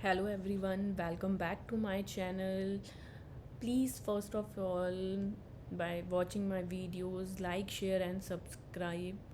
Hello everyone, welcome back to my channel. Please, first of all, by watching my videos, like, share and subscribe.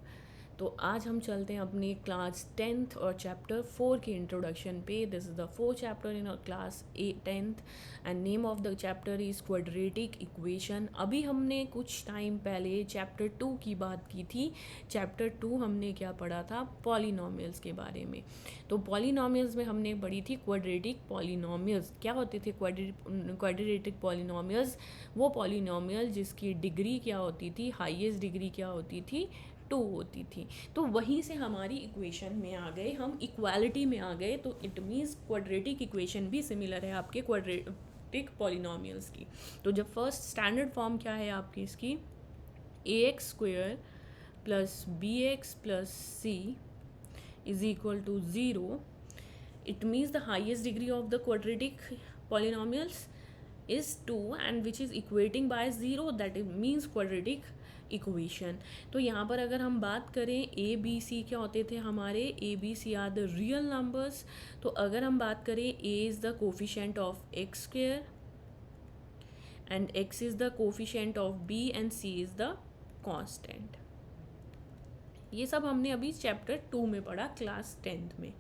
तो आज हम चलते हैं अपनी class 10th और चैप्टर 4 के इंट्रोडक्शन पे. This is the 4th chapter in class 10th and name of the chapter is quadratic equation. अभी हमने कुछ टाइम पहले चैप्टर 2 की बात की थी. चैप्टर 2 हमने क्या पढ़ा था? पॉलिनोमियल्स के बारे में. तो पॉलिनोमियल्स में हमने पढ़ी थी क्वाड्रेटिक पॉलिनोमियल्स. क्या होते थे क्वाड्रेटिक पॉलिनोमियल्स? वो पॉलिनोमियल जिसकी डिग्री क्या होती थी, हाईएस्ट डिग्री क्या होती थी? 2 होती थी. तो वहीं से हमारी इक्वेशन में आ गए, हम इक्वालिटी में आ गए. तो इट मीन्स क्वाड्रेटिक इक्वेशन भी सिमिलर है आपके क्वाड्रेटिक पॉलिनोमियल्स की. तो जब फर्स्ट स्टैंडर्ड फॉर्म क्या है आपकी इसकी? ax² plus bx plus c is equal to 0. It means the highest degree of the quadratic polynomials is 2 and which is equating by 0, that means quadratic equation. तो यहाँ पर अगर हम बात करें ए बी सी क्या होते थे हमारे? A B C are the real numbers. तो अगर हम बात करें A is the coefficient of x² and x is the coefficient of b and c is the constant. ये सब हमने अभी चैप्टर 2 में पढ़ा क्लास 10th में.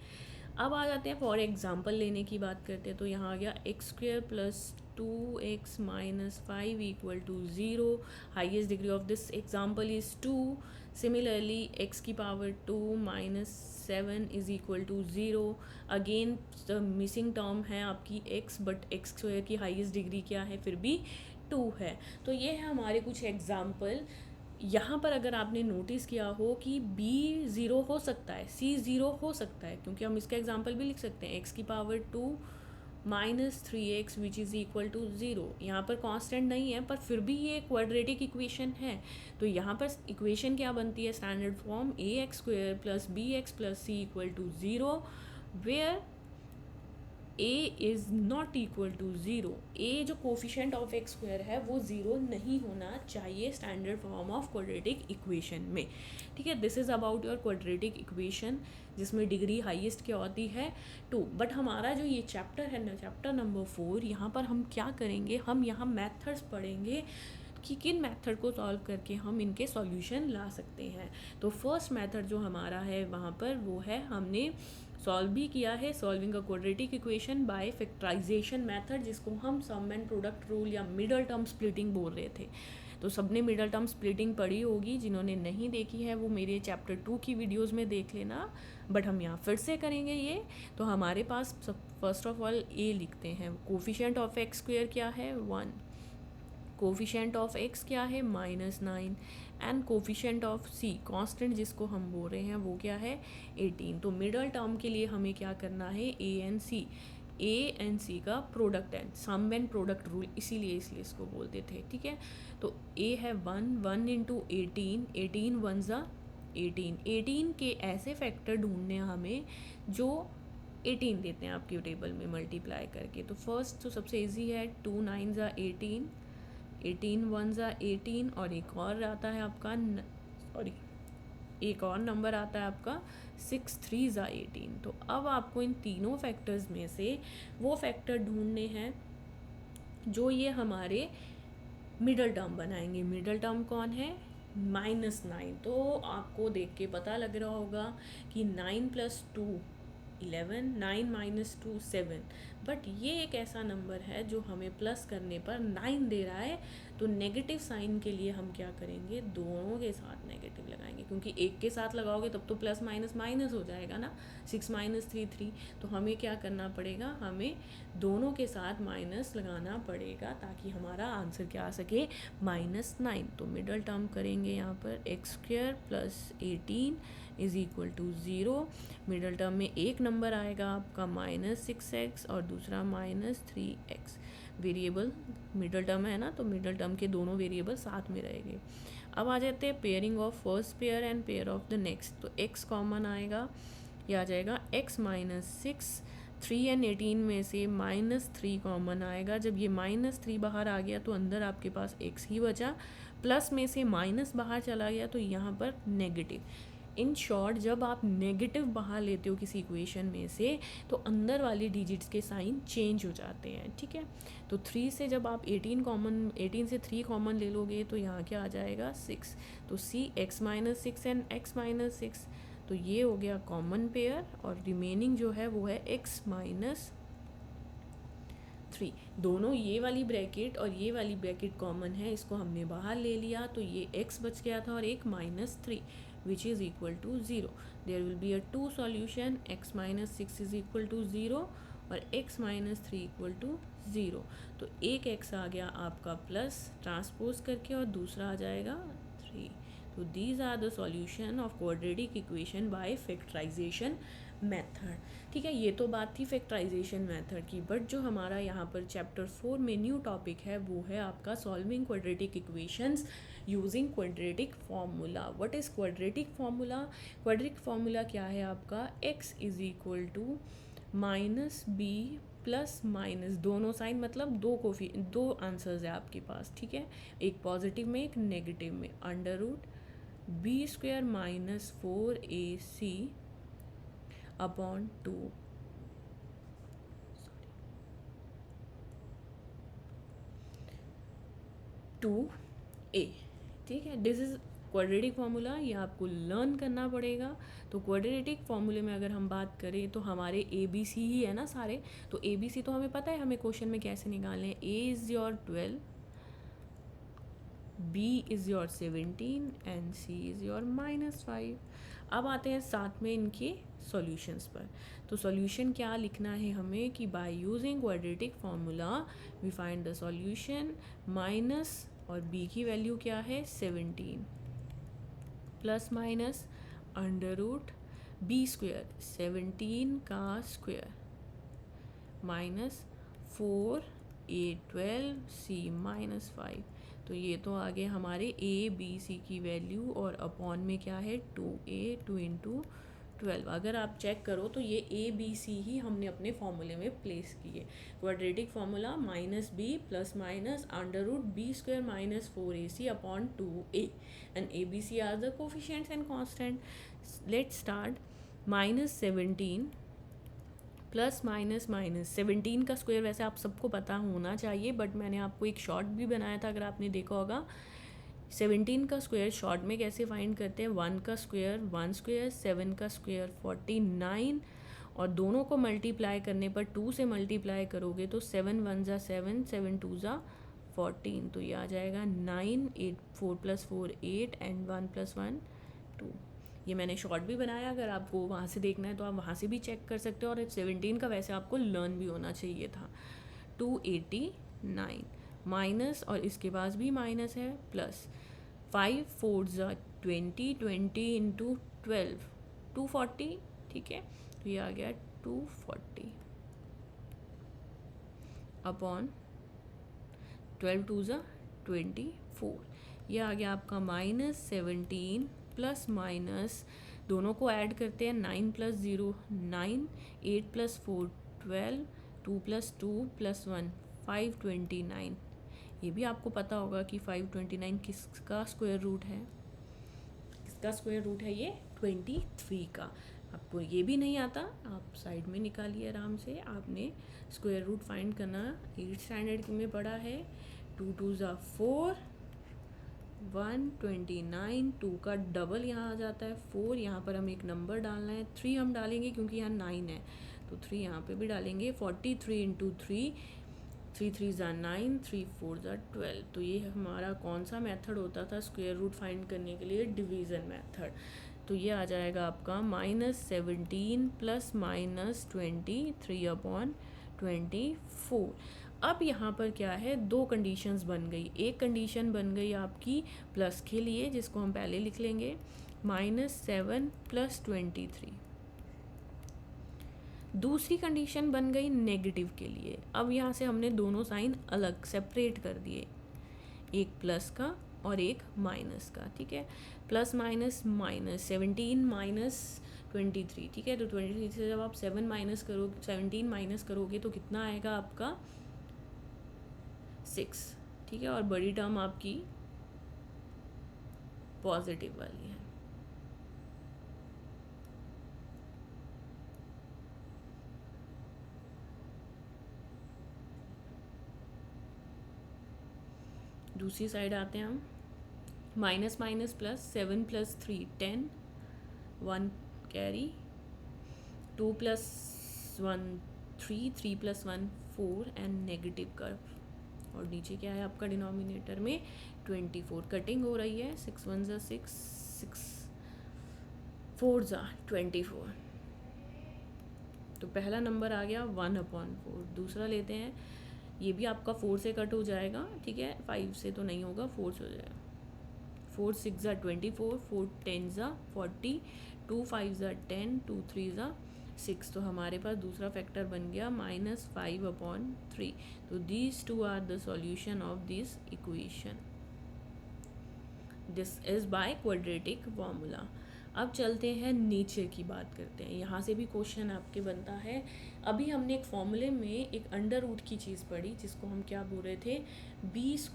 अब आ जाते हैं फॉर एग्जांपल लेने की बात करते हैं. तो यहाँ आ गया x² plus 2x minus 5 equal to 0. Highest degree of this example is 2. Similarly x की power 2 minus 7 is equal to 0. Again the missing term है आपकी x, बट x² की हाइएस्ट डिग्री क्या है? फिर भी 2 है. तो ये है हमारे कुछ एग्जाम्पल. यहाँ पर अगर आपने नोटिस किया हो कि b 0 हो सकता है, c 0 हो सकता है, क्योंकि हम इसका एग्जांपल भी लिख सकते हैं x की power 2 minus 3x which is equal to 0. यहाँ पर कांस्टेंट नहीं है पर फिर भी ये क्वाड्रेटिक इक्वेशन है. तो यहाँ पर इक्वेशन क्या बनती है? Standard form ax² plus bx plus c equal to 0 where a is not equal to 0. a जो कोफिशिएंट ऑफ x² है वो 0 नहीं होना चाहिए standard form of quadratic equation में. ठीक है, this is about your quadratic equation जिसमें डिग्री हाईएस्ट क्या होती है? 2. बट हमारा जो ये चैप्टर है ना, चैप्टर नंबर 4, यहाँ पर हम क्या करेंगे? हम यहाँ मैथड्स पढ़ेंगे कि किन मेथड को सॉल्व करके हम इनके सॉल्यूशन ला सकते हैं. तो फर्स्ट मेथड जो हमारा है वहाँ पर वो है, हमने सॉल्व भी किया है, solving a quadratic equation by factorization method, जिसको हम सम एंड प्रोडक्ट रूल या मिडल टर्म स्प्लिटिंग बोल रहे थे. तो सबने मिडल टर्म स्प्लिटिंग पढ़ी होगी. जिन्होंने नहीं देखी है वो मेरे चैप्टर 2 की वीडियोस में देख लेना, बट हम यहाँ फिर से करेंगे ये. तो हमारे पास फर्स्ट ऑफ ऑल ए लिखते हैं. कोफिशिएंट ऑफ x² क्या है? 1. कोफिशिएंट ऑफ x क्या है? -9. And coefficient of c constant जिसको हम बोल रहे हैं वो क्या है? 18. तो मिडल टर्म के लिए हमें क्या करना है? a एंड c का प्रोडक्ट है, सम एंड प्रोडक्ट रूल, इसीलिए इसको बोलते थे. ठीक है, तो a है 1 इंटू 18. 18 1 ज़ा 18. 18 के ऐसे फैक्टर ढूंढने हमें जो 18 देते हैं आपकी टेबल में मल्टीप्लाई करके. तो फर्स्ट तो सबसे ईजी है, 2 9 ज़ा 18. 18 1 ज़ा 18 और एक और आता है आपका एक और नंबर आता है आपका 6 3 ज़ा 18. तो अब आपको इन तीनों फैक्टर्स में से वो फैक्टर ढूंढने हैं जो ये हमारे मिडल टर्म बनाएंगे. मिडल टर्म कौन है? -9. तो आपको देख के पता लग रहा होगा कि 9 + 2 11, 9 - 2 7. बट ये एक ऐसा नंबर है जो हमें प्लस करने पर 9 दे रहा है. तो नेगेटिव साइन के लिए हम क्या करेंगे? दोनों के साथ नेगेटिव लगाएंगे, क्योंकि एक के साथ लगाओगे तब तो प्लस माइनस माइनस हो जाएगा ना. 6 - 3 3. तो हमें क्या करना पड़ेगा? हमें दोनों के साथ माइनस लगाना पड़ेगा ताकि हमारा आंसर क्या आ सके? -9. तो मिडल टर्म करेंगे यहाँ पर x² plus 18 is equal to 0. Middle term में एक नंबर आएगा आपका -6x और दूसरा -3x. वेरिएबल मिडल टर्म है ना, तो मिडल टर्म के दोनों वेरिएबल साथ में रहेंगे. अब आ जाते हैं pairing of first pair and pair of the next. तो x कॉमन आएगा, ये आ जाएगा x -6. 3 एंड 18 में से -3 कॉमन आएगा. जब ये -3 बाहर आ गया तो अंदर आपके पास x ही बचा. प्लस में से माइनस बाहर चला गया तो यहाँ पर नेगेटिव. इन शॉर्ट जब आप नेगेटिव बाहर लेते हो किसी इक्वेशन में से तो अंदर वाली डिजिट्स के साइन चेंज हो जाते हैं, ठीक है। तो 3 से जब आप 18 से 3 कॉमन ले लोगे तो यहाँ क्या आ जाएगा 6, तो सी x-6 एंड x-6, तो ये हो गया कॉमन पेयर और रिमेनिंग जो है वो है x-3। दोनों ये वाली ब्रैकेट और ये वाली ब्रैकेट कॉमन है, इसको हमने बाहर ले लिया तो ये x बच गया था और एक -3 which is equal to 0. There will be a 2 solution, x-6 is equal to 0 और x-3 equal to 0. तो एक x आ गया आपका प्लस ट्रांसपोज करके और दूसरा आ जाएगा 3. तो these are the solution of quadratic equation by factorization method, ठीक है। ये तो बात थी फैक्टराइजेशन मेथड की, बट जो हमारा यहाँ पर चैप्टर 4 में न्यू टॉपिक है वो है आपका solving quadratic equations using quadratic formula. What is quadratic formula? Quadratic formula क्या है आपका, x is equal to -b plus minus, दोनों साइन मतलब दो आंसर्स है आपके पास, ठीक है, एक पॉजिटिव में एक नेगेटिव में, √b² - 4ac अपॉन 2a, ठीक है। दिस इज क्वाड्रेटिक फार्मूला, ये आपको लर्न करना पड़ेगा। तो क्वाड्रेटिक फार्मूले में अगर हम बात करें तो हमारे ABC ही है ना सारे, तो ABC तो हमें पता है हमें क्वेश्चन में कैसे निकालने हैं। A is your 12, B is your 17 and C is your -5। अब आते हैं साथ में इनके सॉल्यूशंस पर। तो सॉल्यूशन क्या लिखना है हमें कि by using quadratic formula we find the solution, minus और b की वैल्यू क्या है 17 प्लस माइनस √b², 17 का स्क्वायर माइनस 4a12 c -5। तो ये तो आ गए हमारे a b c की वैल्यू और अपॉन में क्या है 2a 2 × 12। अगर आप चेक करो तो ये a b c ही हमने अपने फॉर्मूले में प्लेस किए। Quadratic formula -b plus minus √b² - 4ac upon 2a and a b c are the coefficients and constant. Let's start. -17 plus minus 17 का स्क्वायर वैसे आप सबको पता होना चाहिए, बट मैंने आपको एक शॉर्ट भी बनाया था अगर आपने देखा होगा। 17 का स्क्वायर शॉर्ट में कैसे फाइंड करते हैं, 1 का स्क्वायर 1², 7 का स्क्वायर 49 और दोनों को मल्टीप्लाई करने पर 2 से मल्टीप्लाई करोगे तो 7 1 ज़ा 7, 7 2 ज़ा 14, तो ये आ जाएगा 9, 8 4 + 4 8 एंड 1 + 1 2। ये मैंने शॉर्ट भी बनाया, अगर आपको वहाँ से देखना है तो आप वहाँ से भी चेक कर सकते हो। और 17 का वैसे आपको लर्न भी होना चाहिए था। 289 माइनस और इसके पास भी माइनस है प्लस 5 4 ज़ा 20, 20 × 12 240, ठीक है। तो ये आ गया 240 अपॉन 12 2 ज़ा 24। ये आ गया आपका -17 प्लस माइनस, दोनों को ऐड करते हैं 9 + 0 9, 8 + 4 12, 2 + 2 + 1 529। ये भी आपको पता होगा कि 529 किसका स्क्वायर रूट है, किसका स्क्वायर रूट है, ये 23 का। आपको ये भी नहीं आता, आप साइड में निकालिए आराम से। आपने स्क्वायर रूट फाइंड करना 8th स्टैंडर्ड में पढ़ा है। 2 2 ज़ा 4, 129, 2 का डबल यहाँ आ जाता है 4, यहाँ पर हमें एक नंबर डालना है 3 हम डालेंगे क्योंकि यहाँ 9 है, तो 3 यहाँ पे भी डालेंगे। 43 × 3, 3 3 ज़ा 9, 3 4 ज़ा 12। तो ये हमारा कौन सा मेथड होता था स्क्वायर रूट फाइंड करने के लिए, डिवीज़न मेथड। तो ये आ जाएगा आपका -17 प्लस -23 अपॉन 24। अब यहाँ पर क्या है, दो कंडीशंस बन गई। एक कंडीशन बन गई आपकी प्लस के लिए जिसको हम पहले लिख लेंगे, -7 + 23। दूसरी कंडीशन बन गई नेगेटिव के लिए। अब यहाँ से हमने दोनों साइन अलग सेपरेट कर दिए, एक प्लस का और एक माइनस का, ठीक है। प्लस माइनस माइनस 17 - 23, ठीक है। तो 23 से जब आप 17 माइनस करोगे तो कितना आएगा आपका 6, ठीक है। और बड़ी टर्म आपकी पॉजिटिव वाली है। दूसरी साइड आते हैं हम, minus minus plus, 7 plus 3 10, 1 carry, 2 plus 1 3, 3 plus 1 4 and negative curve. और नीचे क्या है आपका डिनोमिनेटर में 24, कटिंग हो रही है, 6 1 ज़ा 6, 6 4 ज़ा 24। तो पहला नंबर आ गया 1/4। दूसरा लेते हैं, ये भी आपका 4 से कट हो जाएगा, ठीक है, 5 से तो नहीं होगा, 4 से हो जाएगा। 4 6 ज़ा 24, 4 10 ज़ा 40, 2 5 ज़ा 10, 2 3 ज़ा 6। तो हमारे पास दूसरा फैक्टर बन गया -5/3। तो these two are the solution of this equation. This is by quadratic formula. अब चलते हैं नीचे की बात करते हैं, यहाँ से भी क्वेश्चन आपके बनता है। अभी हमने एक फॉर्मूले में एक अंडर रूट की चीज़ पढ़ी जिसको हम क्या बोल रहे थे, b² -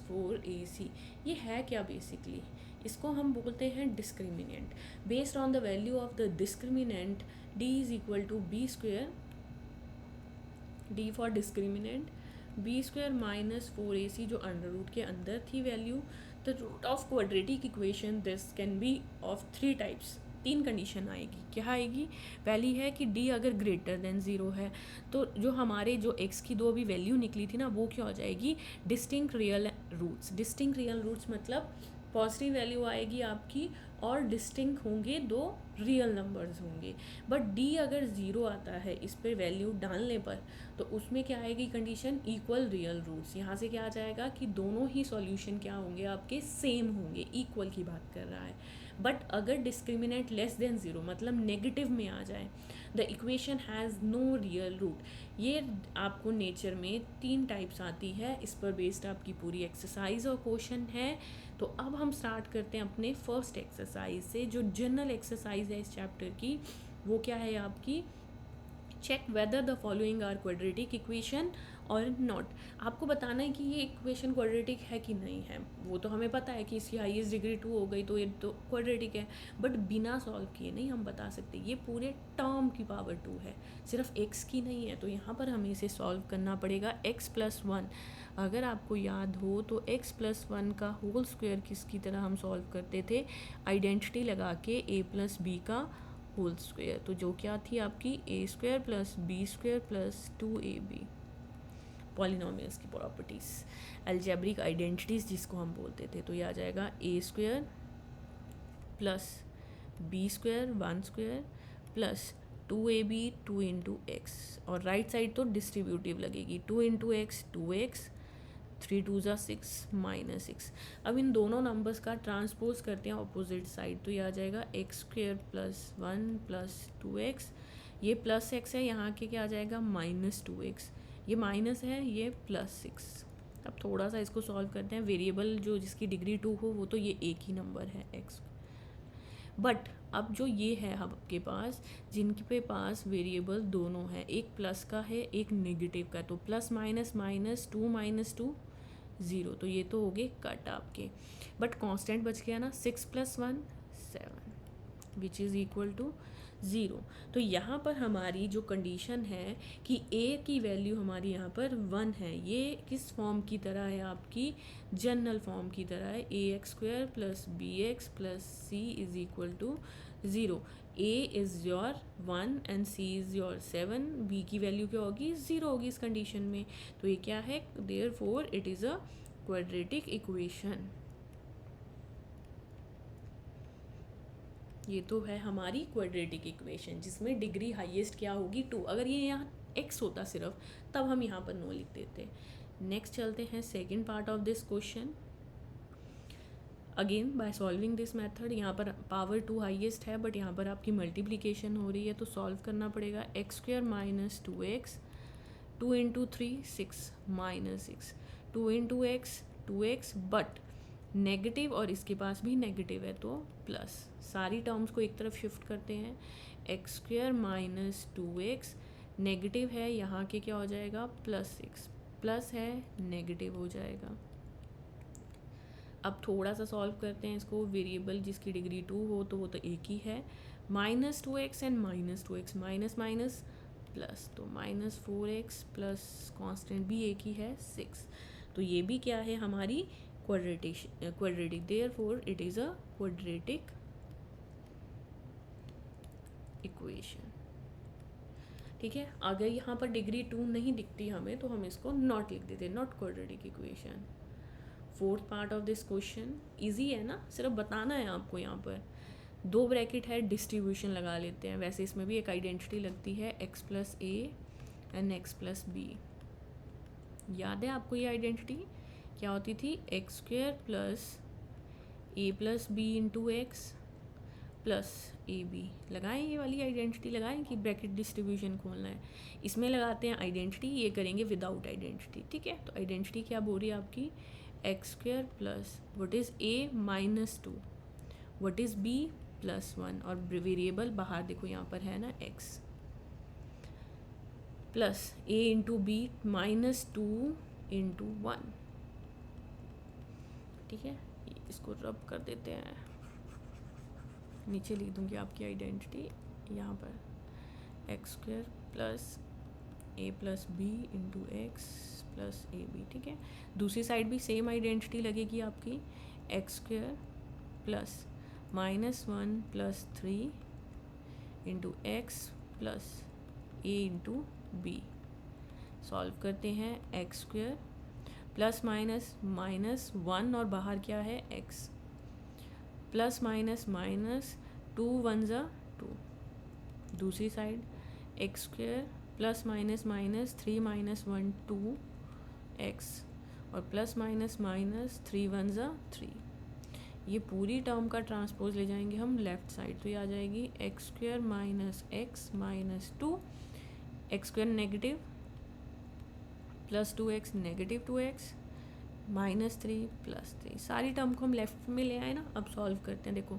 4ac। ये है क्या बेसिकली, इसको हम बोलते हैं discriminant. Based on the value of the discriminant d = b², d for discriminant, b² - 4ac जो अंडर रूट के अंदर थी वैल्यू। The root of quadratic equation this can be of 3 types. 3 condition आएगी, क्या आएगी, पहली है कि d अगर ग्रेटर देन 0 है, तो जो हमारे जो x की दो अभी वैल्यू निकली थी ना, वो क्या हो जाएगी, distinct real roots. Distinct real roots मतलब पॉजिटिव वैल्यू आएगी आपकी और डिस्टिंक्ट होंगे, दो रियल नंबर्स होंगे। बट d अगर 0 आता है इस पर वैल्यू डालने पर, तो उसमें क्या आएगी कंडीशन, इक्वल रियल रूट्स। यहाँ से क्या आ जाएगा कि दोनों ही सॉल्यूशन क्या होंगे आपके, सेम होंगे, इक्वल की बात कर रहा है। बट अगर डिस्क्रिमिनेंट लेस देन 0 मतलब नेगेटिव में आ जाए, the equation has no real root. ये आपको नेचर में 3 टाइप्स आती है, इस पर बेस्ड आपकी पूरी एक्सरसाइज और क्वेश्चन है। तो अब हम स्टार्ट करते हैं अपने फर्स्ट एक्सरसाइज से, जो जनरल एक्सरसाइज है इस चैप्टर की। वो क्या है आपकी, check whether the following are quadratic equation और नॉट। आपको बताना है कि ये इक्वेशन क्वाड्रेटिक है कि नहीं है। वो तो हमें पता है कि इसकी हाईएस्ट डिग्री 2 हो गई तो ये तो क्वाड्रेटिक है, बट बिना सॉल्व किए नहीं हम बता सकते। ये पूरे टर्म की पावर 2 है, सिर्फ x की नहीं है। तो यहाँ पर हमें इसे सॉल्व करना पड़ेगा। x+1 अगर आपको याद हो तो x+1 का होल स्क्वायर किसकी तरह हम सॉल्व करते थे, आइडेंटिटी लगा के a+b का होल स्क्वायर। तो जो क्या थी आपकी a² + b² + 2ab, पॉलिनोमियल्स की प्रॉपर्टीज़, अलजेब्रिक आइडेंटिटीज़ जिसको हम बोलते थे। तो ये आ जाएगा a² + b² 1² + 2ab 2 × x, और राइट साइड तो डिस्ट्रीब्यूटिव लगेगी, 2 × x 2x, 3 2 ज़ा 6 -6। अब इन दोनों नंबर्स का ट्रांसपोज करते हैं ऑपोजिट साइड। तो ये आ जाएगा x² + 1 + 2x, ये प्लस x है, यहाँ के क्या आ जाएगा -2x, ये माइनस है, ये +6। अब थोड़ा सा इसको सॉल्व करते हैं। वेरिएबल जो जिसकी डिग्री 2 हो वो तो ये एक ही नंबर है x। बट अब जो ये है आपके पास, जिनके पास वेरिएबल दोनों है, एक प्लस का है एक नेगेटिव का, तो प्लस माइनस माइनस 2 - 2 0, तो ये तो हो गए कट आपके। बट कांस्टेंट बच गया ना, 6 + 1 7 विच इज़ इक्वल टू 0। तो यहाँ पर हमारी जो कंडीशन है कि a की वैल्यू हमारी यहाँ पर 1 है, ये किस फॉर्म की तरह है आपकी, जनरल फॉर्म की तरह है, ax² + bx + c = 0। a is your 1 and c is your 7, b की वैल्यू क्या होगी, 0 होगी इस कंडीशन में। तो ये क्या है, therefore it is a quadratic equation. ये तो है हमारी क्वाड्रेटिक इक्वेशन जिसमें डिग्री हाईएस्ट क्या होगी 2। अगर ये यहाँ x होता सिर्फ, तब हम यहाँ पर नो लिख देते। नेक्स्ट चलते हैं second part of this question. Again by solving this method, यहाँ पर पावर 2 हाईएस्ट है, बट यहाँ पर आपकी मल्टीप्लिकेशन हो रही है, तो सॉल्व करना पड़ेगा। x² - 2x, 2 × 3 6 -6, 2 × x 2x, but negative और इसके पास भी नेगेटिव है तो प्लस। सारी टर्म्स को एक तरफ शिफ्ट करते हैं। x² - 2x नेगेटिव है, यहाँ के क्या हो जाएगा +6, प्लस है नेगेटिव हो जाएगा। अब थोड़ा सा सॉल्व करते हैं इसको। वेरिएबल जिसकी डिग्री 2 हो तो वो तो एक ही है, -2x and -2x, minus minus plus, तो -4x प्लस कांस्टेंट भी एक ही है 6। तो ये भी क्या है हमारी quadratic, therefore it is a quadratic equation. ठीक है, अगर यहाँ पर डिग्री 2 नहीं दिखती हमें तो हम इसको नॉट लिख देते, not quadratic equation. Fourth part of this question easy है ना, सिर्फ बताना है आपको। यहाँ पर 2 ब्रैकेट है, डिस्ट्रीब्यूशन लगा लेते हैं। वैसे इसमें भी एक आइडेंटिटी लगती है, x plus A and x plus B. याद है आपको ये आइडेंटिटी क्या होती थी? X square plus A plus B into x plus A B. लगाएं ये वाली आइडेंटिटी, लगाएं कि ब्रैकेट डिस्ट्रीब्यूशन खोलना है। इसमें लगाते हैं आइडेंटिटी, ये करेंगे विदाउट आइडेंटिटी। ठीक है, तो आइडेंटिटी क्या बोल रही है आपकी? X square plus what is A minus 2, what is B plus 1, और वेरिएबल बाहर देखो यहाँ पर है ना X, plus A into B minus 2 into 1। ठीक है, इसको रब कर देते हैं, नीचे लिख दूंगी आपकी आइडेंटिटी यहाँ पर, x square plus A plus B into x plus A B. ठीक है, दूसरी साइड भी सेम आइडेंटिटी लगेगी आपकी, x square plus -1 plus 3 into x plus A into B. Solve करते हैं, एक्स स्क्वेयर प्लस माइनस 1 और बाहर क्या है एक्स, प्लस माइनस 2 1 ज़ा 2। दूसरी side x square plus minus 3 -1 2 x, और प्लस माइनस 3 1 ज़ा 3। ये पूरी टर्म का ट्रांसपोज ले जाएंगे हम लेफ्ट साइड, तो ये आ जाएगी x square minus x minus 2, x square negative plus 2x negative 2x minus 3 plus 3। सारी टर्म को हम लेफ्ट में ले आए ना। अब सॉल्व करते हैं, देखो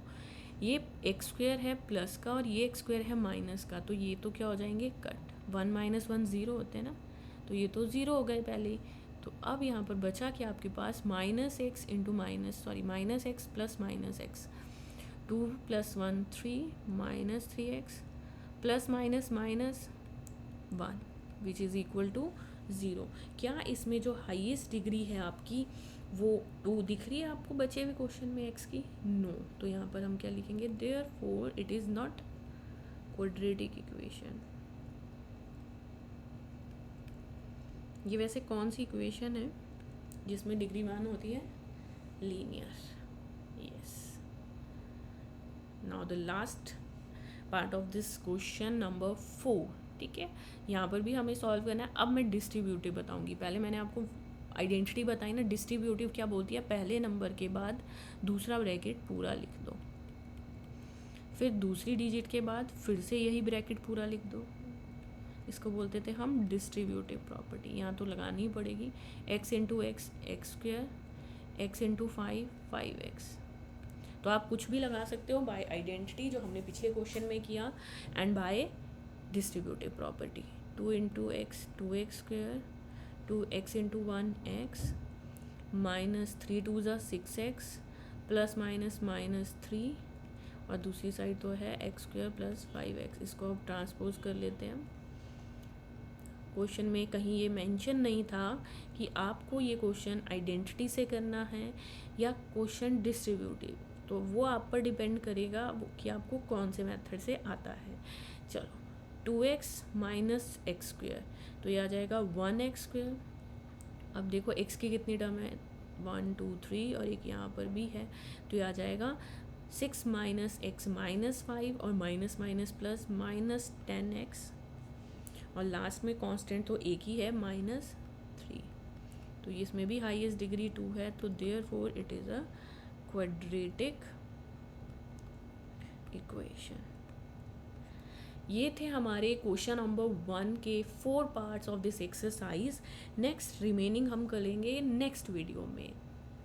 ये एक्स स्क्वेयर है प्लस का और ये एक्स स्क्वेयर है माइनस का, तो ये तो क्या हो जाएंगे कट, 1 - 1 0 होते हैं ना, तो ये तो 0 हो गए पहले ही। तो अब यहाँ पर बचा क्या आपके पास, minus x plus minus x, 2 + 1 3 minus 3x plus minus 1 which is equal to 0। क्या इसमें जो हाईएस्ट डिग्री है आपकी वो 2 दिख रही है आपको बचे हुए क्वेश्चन में x की? नो। तो यहाँ पर हम क्या लिखेंगे, therefore it is not quadratic equation. ये वैसे कौन सी इक्वेशन है जिसमें डिग्री 1 होती है? Linear. Yes, now the last part of this question number 4। ठीक है, यहाँ पर भी हमें सॉल्व करना है। अब मैं डिस्ट्रीब्यूटिव बताऊंगी, पहले मैंने आपको आइडेंटिटी बताई ना। डिस्ट्रीब्यूटिव क्या बोलती है, पहले नंबर के बाद दूसरा ब्रैकेट पूरा लिख दो, फिर दूसरी डिजिट के बाद फिर से यही ब्रैकेट पूरा लिख दो। इसको बोलते थे हम डिस्ट्रीब्यूटिव प्रॉपर्टी। यहाँ तो लगानी ही पड़ेगी, x into x x square, x into 5x। तो आप कुछ भी लगा सकते हो बाय आइडेंटिटी जो हमने पिछले क्वेश्चन में किया, and bye distributive property. 2 into x 2x square, 2x into 1x minus 3 2 ज़ा 6x प्लस माइनस -3, और दूसरी साइड तो है x स्क्वेयर प्लस 5x। इसको अब ट्रांसपोज कर लेते हैं। क्वेश्चन में कहीं ये मेंशन नहीं था कि आपको ये क्वेश्चन आइडेंटिटी से करना है या क्वेश्चन डिस्ट्रीब्यूटिव, तो वो आप पर डिपेंड करेगा कि आपको कौन से मेथड से आता है। चलो, 2x माइनस एक्स स्क्वेयर, तो ये आ जाएगा 1x स्क्वेयर। अब देखो x की कितनी टर्म है, 1 2 3, और एक यहाँ पर भी है, तो ये आ जाएगा 6 - x -5, और माइनस माइनस प्लस -10x, और लास्ट में कांस्टेंट तो एक ही है -3। तो इसमें भी हाईएस्ट डिग्री 2 है, तो therefore it is a quadratic equation. ये थे हमारे क्वेश्चन नंबर 1 के 4 parts of this exercise. Next remaining हम करेंगे नेक्स्ट वीडियो में।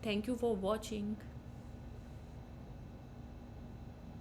Thank you for watching.